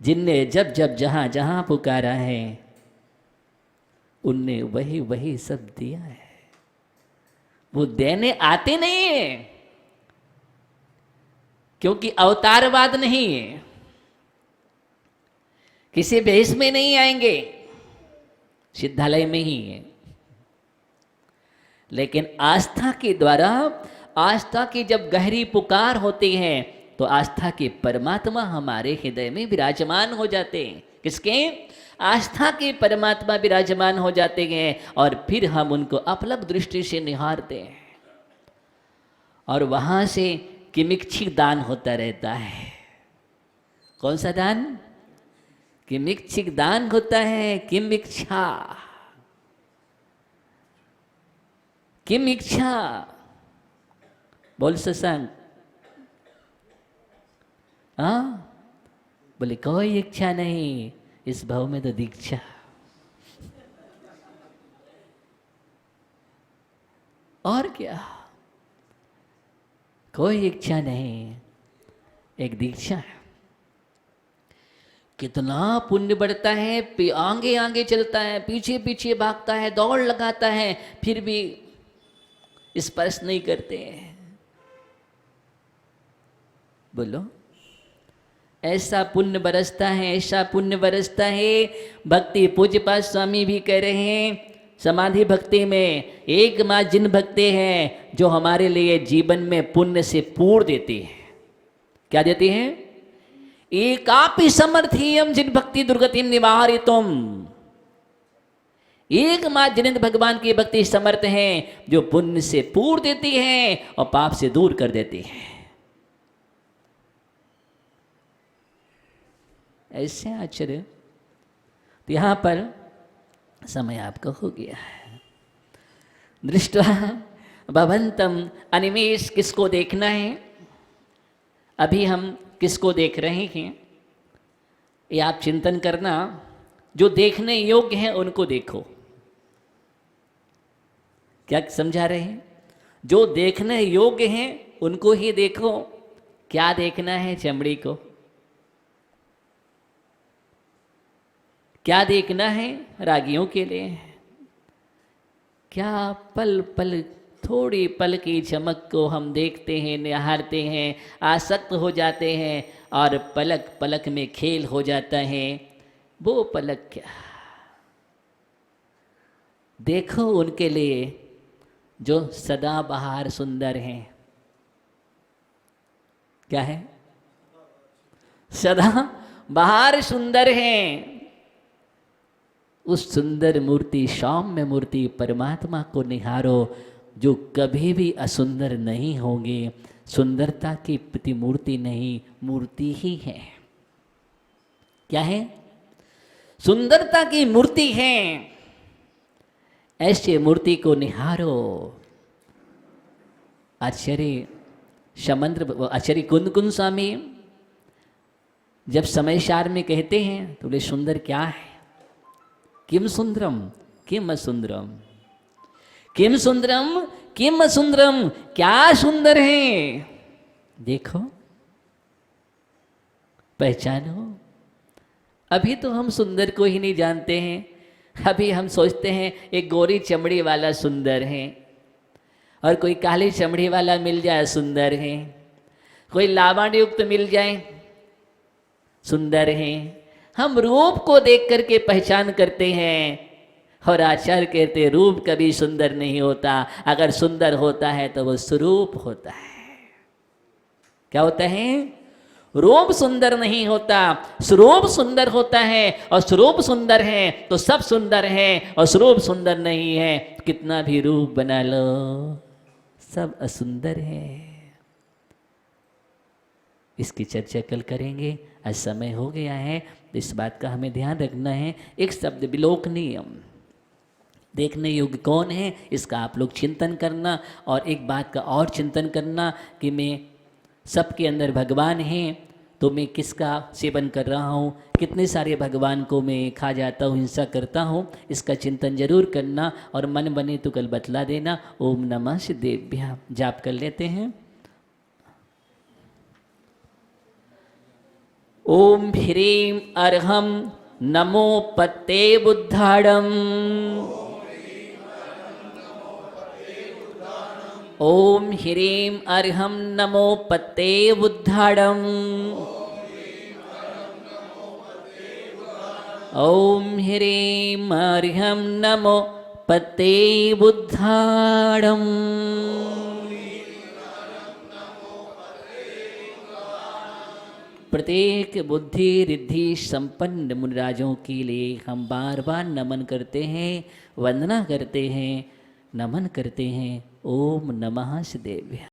जिनने जब जब जहां जहां पुकारा है उनने वही वही सब दिया है। वो देने आते नहीं है, क्योंकि अवतारवाद नहीं है। किसी भेष में नहीं आएंगे, सिद्धालय में ही है। लेकिन आस्था के द्वारा, आस्था की जब गहरी पुकार होती है तो आस्था के परमात्मा हमारे हृदय में विराजमान हो जाते हैं। किसके? आस्था के परमात्मा विराजमान हो जाते हैं और फिर हम उनको अपलक दृष्टि से निहारते हैं और वहां से किमिच्छिक दान होता रहता है। कौन सा दान? किमिच्छिक दान होता है। किम इच्छा, किम इच्छा बोल सत्संग। हाँ बोले कोई इच्छा नहीं, इस भाव में तो दीक्षा। और क्या? कोई इच्छा नहीं, एक दीक्षा है। कितना पुण्य बढ़ता है, आगे आगे चलता है, पीछे पीछे भागता है, दौड़ लगाता है, फिर भी स्पर्श नहीं करते हैं। बोलो, ऐसा पुण्य बरसता है, ऐसा पुण्य बरसता है। भक्ति पूज्यपाद स्वामी भी कह रहे हैं, समाधि भक्ति में एकमात्र जिन भक्ति हैं जो हमारे लिए जीवन में पुण्य से पूर्ण देती है। क्या देती है? एकापि समर्थीयम जिन भक्ति दुर्गतिम निवारितुम। एकमात्र जिन भगवान की भक्ति समर्थ है जो पुण्य से पूर्ण देती है और पाप से दूर कर देती है। ऐसे आश्चर्य। तो यहां पर समय आपका हो गया है। दृष्टा भवंतम अनिमेष, किसको देखना है? अभी हम किसको देख रहे हैं ये आप चिंतन करना। जो देखने योग्य हैं उनको देखो। क्या समझा रहे हैं? जो देखने योग्य हैं उनको ही देखो। क्या देखना है? चमड़ी को। क्या देखना है? रागियों के लिए। क्या पल पल थोड़ी पल की चमक को हम देखते हैं, निहारते हैं, आसक्त हो जाते हैं और पलक पलक में खेल हो जाता है। वो पलक क्या, देखो उनके लिए जो सदाबहार सुंदर हैं। क्या है? सदा बहार सुंदर हैं। उस सुंदर मूर्ति, सौम्य मूर्ति परमात्मा को निहारो जो कभी भी असुंदर नहीं होंगे। सुंदरता की प्रतिमूर्ति नहीं, मूर्ति ही है। क्या है? सुंदरता की मूर्ति है। ऐसे मूर्ति को निहारो। आचार्य कुंद स्वामी जब समय सार में कहते हैं तो बोले सुंदर क्या है? किम सुंदरम किम असुंदरम, किम सुंदरम किम असुंदरम, क्या सुंदर है देखो, पहचानो। अभी तो हम सुंदर को ही नहीं जानते हैं। अभी हम सोचते हैं एक गोरी चमड़ी वाला सुंदर है, और कोई काली चमड़ी वाला मिल जाए सुंदर है, कोई लावण्य युक्त मिल जाए सुंदर है। हम रूप को देख करके पहचान करते हैं, और आचार्य कहते हैं रूप कभी सुंदर नहीं होता। अगर सुंदर होता है तो वो स्वरूप होता है। क्या होता है? रूप सुंदर नहीं होता, स्वरूप सुंदर होता है। और स्वरूप सुंदर है तो सब सुंदर है, और स्वरूप सुंदर नहीं है कितना भी रूप बना लो सब असुंदर है। इसकी चर्चा कल करेंगे, आज समय हो गया है। इस बात का हमें ध्यान रखना है। एक शब्द विलोकनीयम, देखने योग्य कौन है इसका आप लोग चिंतन करना, और एक बात का और चिंतन करना कि मैं सबके अंदर भगवान हैं तो मैं किसका सेवन कर रहा हूँ, कितने सारे भगवान को मैं खा जाता हूँ, हिंसा करता हूँ। इसका चिंतन जरूर करना, और मन बने तो कल बतला देना। ओम नमः शिवेभ्यः जाप कर लेते हैं। ओम ह्रीं अर्हं नमो पते बुद्धाणं, ओम ह्रीं अर्हं नमो पते बुद्धाणं, ओम ह्रीं अर्हं नमो पते बुद्धाणं। प्रत्येक बुद्धि रिद्धि संपन्न मुनिराजों के लिए हम बार बार नमन करते हैं, वंदना करते हैं, नमन करते हैं। ओम नमः शिवेभ्यः।